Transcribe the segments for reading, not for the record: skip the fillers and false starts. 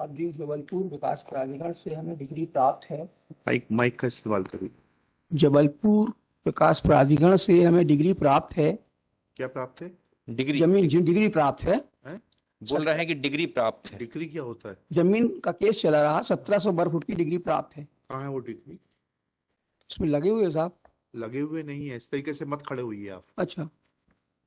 आप जी जबलपुर विकास प्राधिकरण से हमें डिग्री प्राप्त है। माइक माइक का इस्तेमाल करिए। जबलपुर विकास प्राधिकरण से हमें डिग्री प्राप्त है। क्या प्राप्त है? डिग्री जमीन जी डिग्री प्राप्त है। हैं? बोल रहे हैं कि डिग्री प्राप्त है। डिग्री क्या होता है? जमीन का केस चला रहा, 1700 वर्ग फुट की डिग्री प्राप्त है। कहाँ है वो डिग्री? उसमें लगे हुए हैं साहब। लगे हुए नहीं है, इस तरीके से मत खड़े हुई है आप। अच्छा।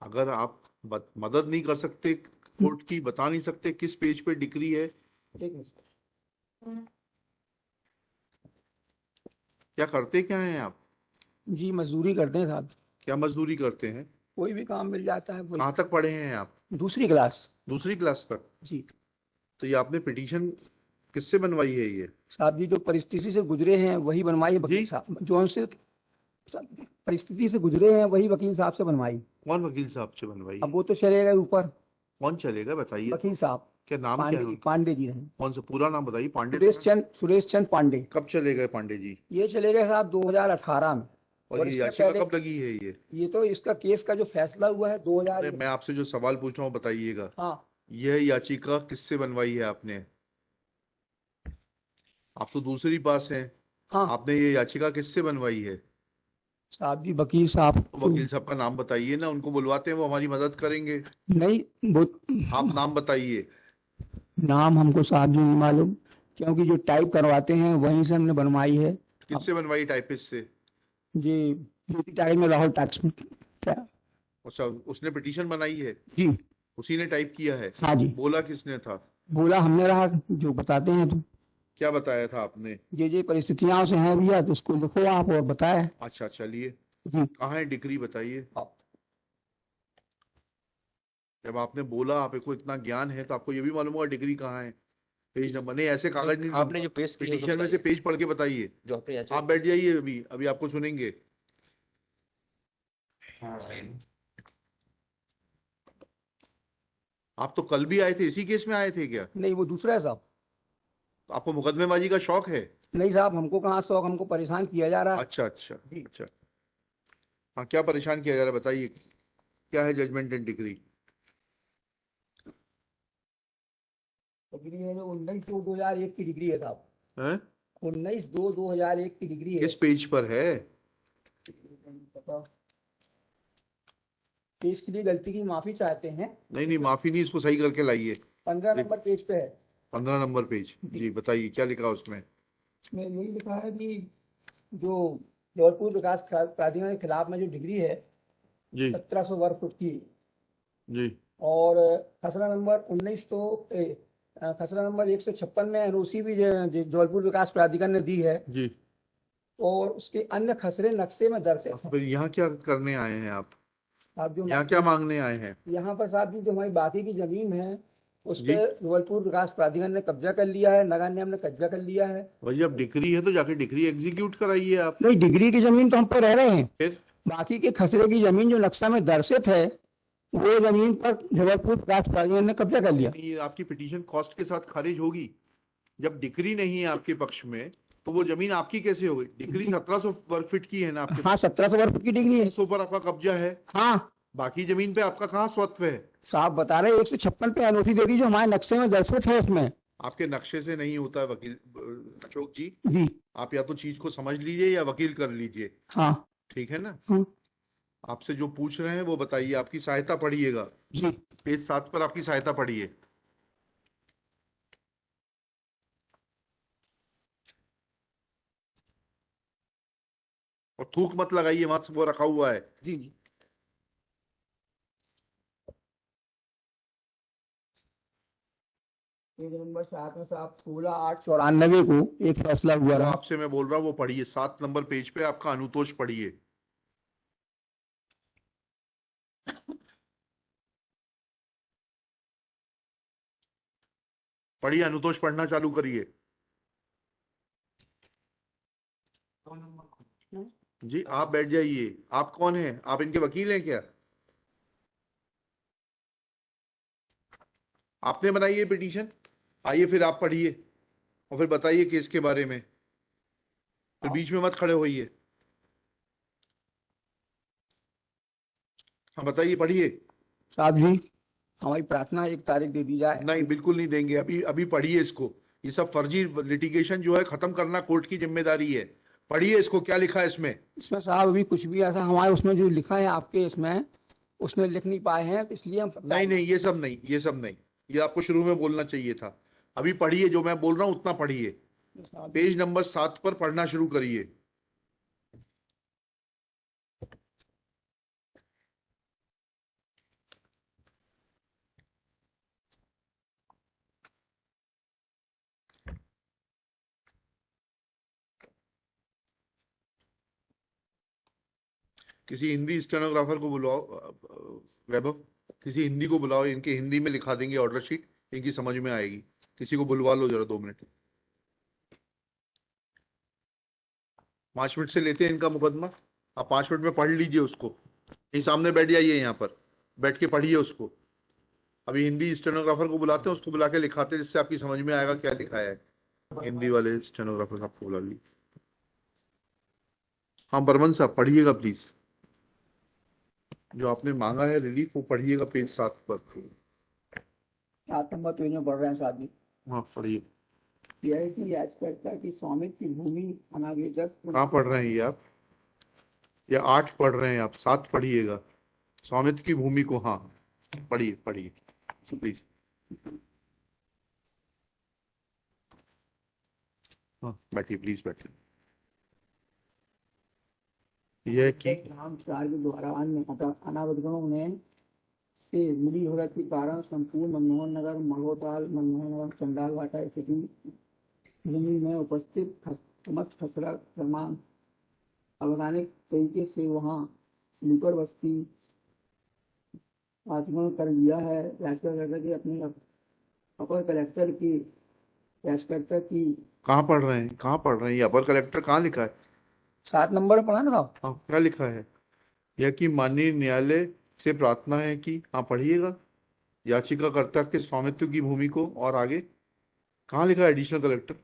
अगर आप मदद नहीं कर सकते कोर्ट की, बता नहीं सकते किस पेज पे डिग्री है, ठीक है सर। क्या करते क्या हैं आप? जी मजदूरी करते हैं साहब। क्या मजदूरी करते हैं? कोई भी काम मिल जाता है कहाँ तक पढ़े हैं आप? दूसरी क्लास। दूसरी क्लास तक? जी तो ये आपने पिटीशन किससे बनवाई है ये? साहब जी जो परिस्थिति से गुजरे हैं वही बनवाई है वकील जी? साहब। जो हमसे परिस्थिति से गुजरे हैं वही वकील साहब से बनवाई। कौन वकील साहब से बनवाई अब है? वो तो चले गए ऊपर। कौन चलेगा बताइए वकील तो। साहब क्या नाम क्या पांडे है जी, उनका? पांडे जी रहे। कौन सा पूरा नाम बताइए? पांडे सुरेश चंद पांडे। कब चले गए पांडे जी? ये चले गए साहब 2018 में। और ये इससे याचिका पहले कब लगी है ये तो इसका केस का जो फैसला हुआ है 2000। अरे मैं आपसे जो सवाल पूछ रहा हूँ बताइएगा। हाँ यह याचिका किससे बनवाई है आपने? आप तो दूसरी पास हैं। हाँ आपने ये याचिका किससे बनवाई है? साहब जी वकील साहब तो वकील साहब का नाम बताइए ना, उनको बुलवाते हैं, वो हमारी मदद करेंगे। नहीं वो आप नाम बताइए। नाम हमको साहब जी नहीं मालूम, क्योंकि जो टाइप करवाते हैं वहीं से हमने बनवाई है। किससे बनवाई? टाइपिस्ट से? जी ड्यूटी टाइप में राहुल टैक्स अच्छा, उसने पिटीशन बनाई है? जी। उसी ने टाइप किया है? हाँ जी। बोला किसने था? बोला हमने रहा, जो बताते हैं तो क्या बताया था आपने? ये परिस्थितियां से हैं भैया तो उसको लिखो आप और बताए। अच्छा चलिए, जी कहाँ है डिग्री बताइए। जब आपने बोला आपको इतना ज्ञान है तो आपको ये भी मालूम होगा डिग्री कहाँ है, पेज नंबर। नहीं ऐसे कागज नहीं आपने जो पेश किया पिटीशन में से पेज पढ़ के बताइए। जो आपने याचिका आप बैठ जाइए, अभी अभी आपको सुनेंगे। आप तो कल भी आए थे, इसी केस में आए थे क्या? नहीं वो दूसरा है साहब। तो आपको मुकदमेबाजी का शौक है? नहीं साहब हमको कहाँ शौक, हमको परेशान किया जा रहा है। अच्छा अच्छा अच्छा। हाँ क्या परेशान किया जा रहा है बताइए, क्या है जजमेंट एंड डिग्री? डिग्री है जो 19/2/2001 की डिग्री है साहब। हैं? 19/2/2001 की डिग्री है। किस पेज पर है? पेज के लिए गलती की माफी चाहते हैं। नहीं नहीं माफी नहीं, इसको सही करके लाइए। 15 नंबर पेज पे है। 15 नंबर पेज जी, बताइए क्या लिखा उसमें? इसमें यही लिखा है कि जो जबलपुर विकास प्राधिकरण के खिलाफ में जो डिग्री है जी 1700 वर्ग फुट की, जी और खसरा नंबर 156 में एनओसी भी जबलपुर विकास प्राधिकरण ने दी है। जी। और उसके अन्य खसरे नक्शे में दर्ज है। फिर यहाँ क्या करने आए हैं आप? आप जो यहाँ क्या मांगने आए हैं? यहाँ पर साहब जी जो हमारी बाकी की जमीन है उस जी पर जबलपुर विकास प्राधिकरण ने कब्जा कर लिया है, नगर निगम ने कब्जा कर लिया है। भाई अब डिग्री है तो जाके डिग्री एग्जीक्यूट कराइए आप। नहीं डिग्री की जमीन तो हम पे रह रहे हैं, फिर बाकी के खसरे की जमीन जो नक्शा में दर्शित है वो जमीन पर जबलपुर विकास प्राधिकरण ने कब्जा कर लिया। ये आपकी पिटीशन कॉस्ट के साथ खारिज होगी। जब डिग्री नहीं है आपके पक्ष में तो वो जमीन आपकी कैसे होगी? डिग्री 1700 वर्ग फीट की है ना आपके? हाँ 1700 वर्ग फुट की डिग्री है। 100 पर आपका कब्जा है। हाँ बाकी जमीन पे आपका कहाँ स्वत्व है? साहब बता रहे 156 पे एनओसी दे दी जो हमारे नक्शे में दर्शित है उसमें। आपके नक्शे से नहीं होता है वकील अशोक जी। जी आप या तो चीज को समझ लीजिए या वकील कर लीजिए। हाँ ठीक है ना? हाँ आपसे जो पूछ रहे हैं वो बताइए, आपकी सहायता पढ़िएगा। जी। पेज 7 पर आपकी सहायता पढ़िए। और थूक मत लगाइए, मत वो रखा हुआ है। जी जी। पेज नंबर 7 में साहब 16/8/94 को एक फैसला हुआ जो रहा। आपसे मैं बोल रहा हूँ वो पढ़िए, 7 नंबर पेज पे आपका अनुतोष पढ़िए। पढ़िए, अनुतोष पढ़ना चालू करिए। जी आप बैठ जाइए। आप कौन हैं? आप इनके वकील हैं क्या? आपने बनाई है पिटीशन? आइए फिर आप पढ़िए और फिर बताइए केस के बारे में, फिर बीच में मत खड़े होइए। हाँ बताइए, पढ़िए। साहब जी हमारी प्रार्थना 1 तारीख दे दी जाए। नहीं बिल्कुल नहीं देंगे, अभी अभी पढ़िए इसको। ये सब फर्जी लिटिगेशन जो है खत्म करना कोर्ट की जिम्मेदारी है। पढ़िए इसको, क्या लिखा है इसमें। इसमें साहब अभी कुछ भी ऐसा हमारे उसमें जो लिखा है आपके इसमें उसमें लिख नहीं पाए हैं, तो इसलिए हम नहीं नहीं, ये सब नहीं, ये सब नहीं, ये आपको शुरू में बोलना चाहिए था। अभी पढ़िए, जो मैं बोल रहा हूँ उतना पढ़िए। पेज नंबर 7 पर पढ़ना शुरू करिए। किसी हिंदी स्टेनोग्राफर को बुलाओ, वैभव, किसी हिंदी को बुलाओ, इनके हिंदी में लिखा देंगे ऑर्डर शीट, इनकी समझ में आएगी। किसी को बुलवा लो जरा, 2 मिनट। 5 मिनट से लेते हैं इनका मुकदमा। आप 5 मिनट में पढ़ लीजिए उसको। यही सामने बैठ जाइए, यहाँ पर बैठ के पढ़िए उसको। अभी हिंदी स्टेनोग्राफर को बुलाते हैं, उसको बुला के लिखाते हैं, जिससे आपकी समझ में आएगा क्या लिखा है। हिंदी वाले स्टेनोग्राफर साहब को बुला लीजिए। हाँ बर्मन साहब, पढ़िएगा प्लीज। जो आपने मांगा है रिलीफ, वो पढ़िएगा पेज 7 पर। 7 नंबर पेज में पढ़ रहे हैं साहब जी। हाँ पढ़िए। यह है कि याचिकाकर्ता की स्वामित्व की भूमि अनावेदक कहाँ पढ़ रहे हैं ये आप? या 8 पढ़ रहे हैं आप? 7 पढ़िएगा। स्वामित्व की भूमि को, हाँ पढ़िए पढ़िए प्लीज। हाँ बैठिए प्लीज, बैठिए। यह कि राम साल के द्वारा अन्य अनावधगणों ने से मिली भगत के कारण संपूर्ण मनमोहन नगर, महोताल, मनमोहन नगर, चंडाल वाटा स्थिति भूमि में उपस्थित समस्त खसरा प्रमाण अवैधानिक तरीके से वहाँ स्लीपर बस्ती आचमन कर लिया है। याचिकाकर्ता के अपने अपर कलेक्टर की याचिकाकर्ता की कहाँ पढ़ रहे हैं, कहाँ पढ़ रहे हैं? ये अपर कलेक्टर कहाँ लिखा है? 7 नंबर पढ़ा ना साहब। हाँ क्या लिखा है? यह कि माननीय न्यायालय से प्रार्थना है कि, हाँ पढ़िएगा, याचिकाकर्ता के स्वामित्व की भूमि को, और आगे कहाँ लिखा है एडिशनल कलेक्टर?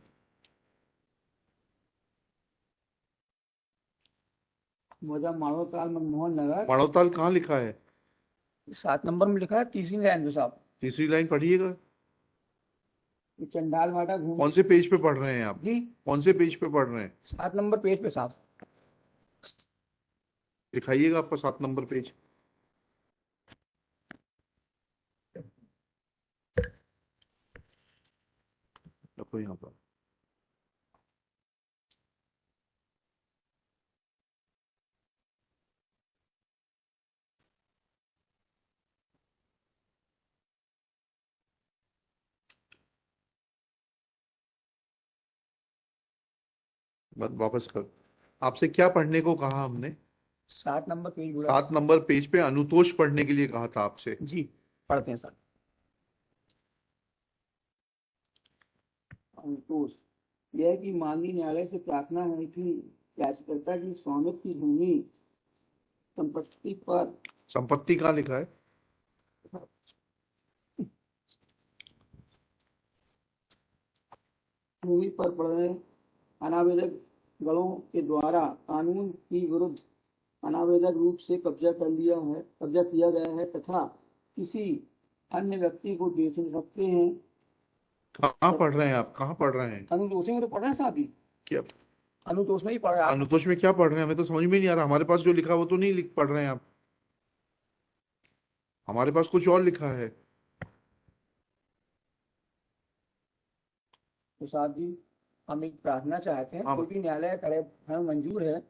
मौजा माड़ोताल मनमोहन नगर। माड़ोताल कहाँ लिखा है? 7 नंबर में लिखा है, तीसरी लाइन पे साहब। तीसरी लाइन पढ़िएगा। चंडाल वाटा भूमि। कौन से पेज पे पढ़ रहे हैं आप? जी कौन से पेज पे पढ़ रहे हैं? 7 नंबर पेज पे साहब। दिखाइएगा आपका 7 नंबर पेज। रखो यहाँ पर। बस वापस कर। आपसे क्या पढ़ने को कहा हमने? 7 नंबर पेज बोला। 7 नंबर पेज पे अनुतोष पढ़ने के लिए कहा था आपसे। जी पढ़ते हैं सर। अनुतोष यह कि माननीय न्यायालय से प्रार्थना है कि याचिकाकर्ता की स्वामित्व की भूमि संपत्ति पर संपत्ति कहाँ लिखा है? भूमि पर पड़ रहे अनावेदक गणों के द्वारा कानून की विरुद्ध अनावेदक रूप से कब्जा किया गया है तथा किसी अन्य व्यक्ति को बेच नहीं सकते हैं। कहाँ पढ़ रहे हैं आप, कहाँ पढ़ रहे हैं? अनुतोष में तो पढ़ रहे हैं साहब जी। क्या अनुतोष में ही पढ़ रहे हैं आप। अनुतोष में क्या पढ़ रहे हैं? हमें तो समझ में नहीं आ रहा। हमारे पास जो लिखा है वो तो नहीं लिख पढ़ रहे हैं आप। हमारे पास कुछ और लिखा है। तो साहब जी हम एक प्रार्थना चाहते हैं, हाँ। कोई भी न्यायालय करे हमें मंजूर है।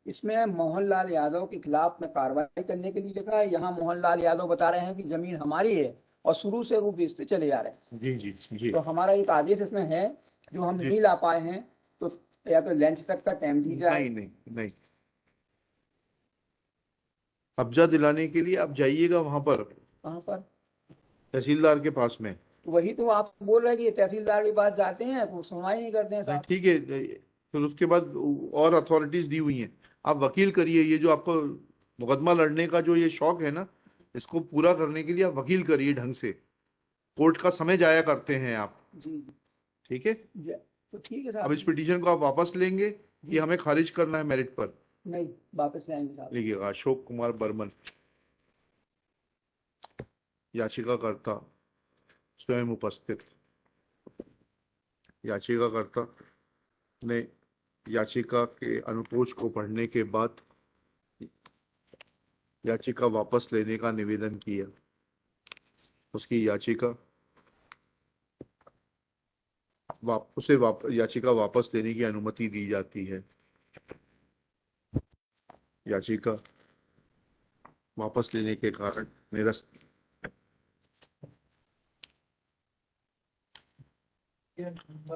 इसमें मोहनलाल यादव के खिलाफ में कार्रवाई करने के लिए लिखा है। यहाँ मोहनलाल यादव बता रहे हैं कि जमीन हमारी है और शुरू से वो बेचते चले जा रहे हैं। जी जी जी। तो हमारा एक आदेश इसमें है जो हम नहीं ला पाए हैं, तो या तो लंच तक का टाइम दी जाए। नहीं नहीं नहीं, कब्जा दिलाने के लिए आप जाइएगा वहां पर, कहाँ पर? तहसीलदार के पास में। वही तो आप बोल रहे हैं कि ये तहसीलदार के पास जाते हैं तो सुनवाई नहीं करते हैं नहीं साहब। ठीक है, फिर उसके बाद और अथॉरिटीज दी हुई हैं। आप वकील करिए। ये जो आपको मुकदमा लड़ने का जो ये शौक है ना, इसको पूरा करने के लिए आप वकील करिए ढंग से। कोर्ट का समय जाया करते हैं आप। जी ठीक है, तो ठीक है अब साहब। इस पिटीशन को आप वापस लेंगे कि हमें खारिज करना है मेरिट पर? नहीं वापस ले आएंगे साहब। लिखिएगा, अशोक कुमार बर्मन, याचिकाकर्ता, स्वयं उपस्थित। याचिकाकर्ता ने याचिका के अनुतोष को पढ़ने के बाद याचिका वापस लेने का निवेदन किया। उसकी याचिका याचिका वापस लेने की अनुमति दी जाती है। याचिका वापस लेने के कारण निरस्त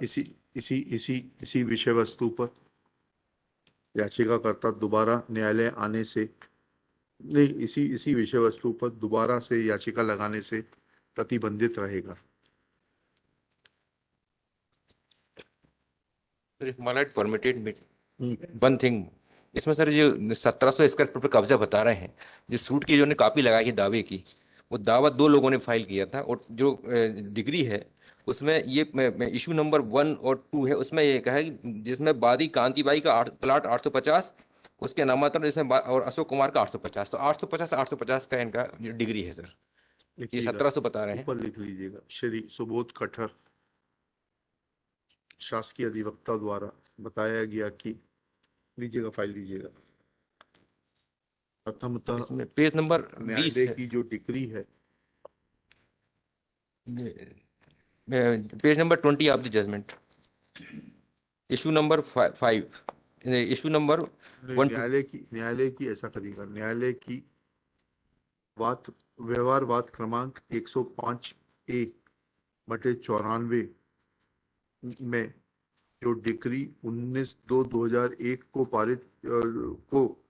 इसी विषय वस्तु पर याचिकाकर्ता दोबारा न्यायालय आने से नहीं, इसी विषय वस्तु पर दोबारा से याचिका लगाने से प्रतिबंधित रहेगा। If my lord permitted me one thing, इसमें सर जो 1700 स्क्वायर फुट पर कब्जा बता रहे हैं, जो सूट की जो ने कॉपी लगाई है दावे की, वो दावा 2 लोगों ने फाइल किया था, और जो डिग्री है उसमें ये इशू नंबर 1 और 2 है, उसमें ये कहा है कि जिसमें वादी कांतिबाई का प्लाट 850, उसके नामांतरण जिसमें और अशोक कुमार का 850, तो 850 का इनका डिग्री है सर। ये 1700 बता रहे हैं। ऊपर लिख लीजिएगा, श्री सुबोध कठर शासकीय अधिवक्ता द्वारा बताया गया कि लीजिएगा, फाइल लीजिएगा। प्रथमतः इसमें पेज नंबर 20 न्यायालय है, की जो डिग्री है, page number 20 of the judgement, issue number 5, issue number 1 न्यायालय की ऐसा करेगा, न्यायालय की व्यवहार वाद क्रमांक 105A/94 में जो डिग्री 19/2/2001 को पारित को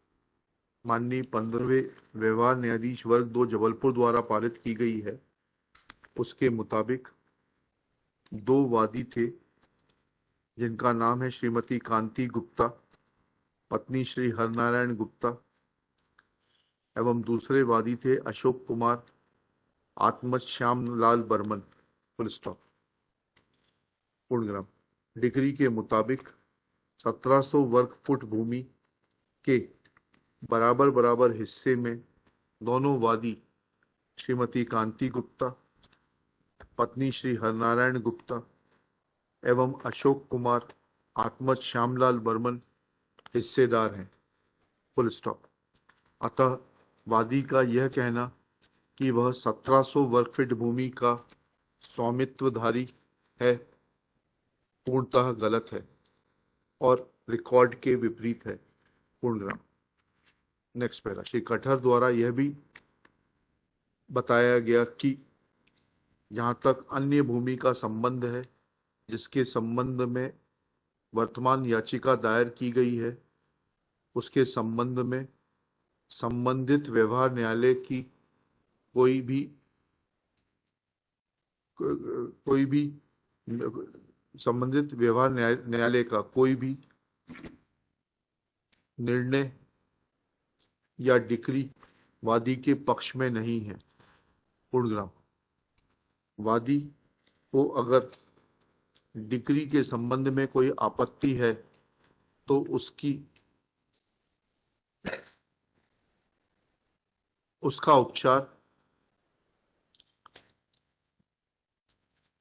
माननीय 15वें व्यवहार न्यायाधीश वर्ग 2 जबलपुर द्वारा पारित की गई है, उसके मुताबिक 2 वादी थे जिनका नाम है श्रीमती कांति गुप्ता, पत्नी श्री हरनारायण गुप्ता, एवं दूसरे वादी थे अशोक कुमार, आत्मज श्याम लाल बर्मन। Full stop. पूर्णग्राम। डिग्री के मुताबिक 1700 वर्ग फुट भूमि के बराबर हिस्से में दोनों वादी श्रीमती कांति गुप्ता, पत्नी श्री हरनारायण गुप्ता एवं अशोक कुमार, आत्मज श्यामलाल बर्मन हिस्सेदार हैं। Full stop. अतः वादी का यह कहना कि वह 1700 वर्ग फीट भूमि का स्वामित्वधारी है पूर्णतः गलत है और रिकॉर्ड के विपरीत है। पूर्णग्राम। Next para. श्री कठर द्वारा यह भी बताया गया कि जहां तक अन्य भूमि का संबंध है जिसके संबंध में वर्तमान याचिका दायर की गई है, उसके संबंध में संबंधित व्यवहार न्यायालय की कोई भी संबंधित व्यवहार न्यायालय का कोई भी निर्णय या डिक्री वादी के पक्ष में नहीं है। पूर्णग्राम। वादी को अगर डिक्री के संबंध में कोई आपत्ति है तो उसका उपचार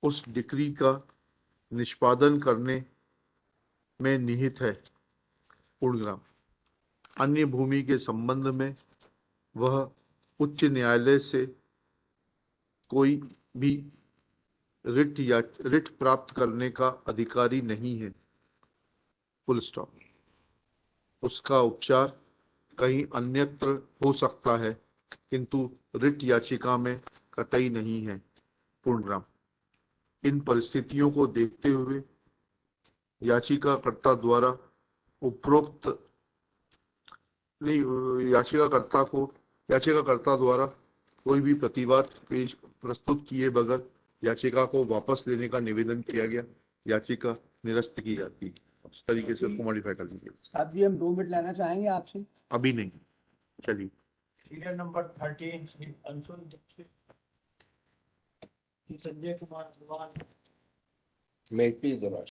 उस डिक्री का निष्पादन करने में निहित है। पूर्णग्राम। अन्य भूमि के संबंध में वह उच्च न्यायालय से कोई भी रिट प्राप्त करने का अधिकारी नहीं है। Full stop. उसका उपचार कहीं अन्यत्र हो सकता है किंतु रिट याचिका में कतई नहीं है। पूर्णग्राम। इन परिस्थितियों को देखते हुए याचिकाकर्ता द्वारा उपरोक्त याचिकाकर्ता द्वारा कोई भी प्रतिवाद प्रस्तुत किए बगैर याचिका को वापस लेने का निवेदन किया गया। याचिका निरस्त की जाती है। इस तरीके से उसको मॉडिफाई कर लीजिए। अभी हम 2 मिनट लेना चाहेंगे आपसे। अभी नहीं, चलिए। सीरियल नंबर 13 श्री अंशुल दीक्षित, श्री संजय कुमार भगवान, May it please the Lord.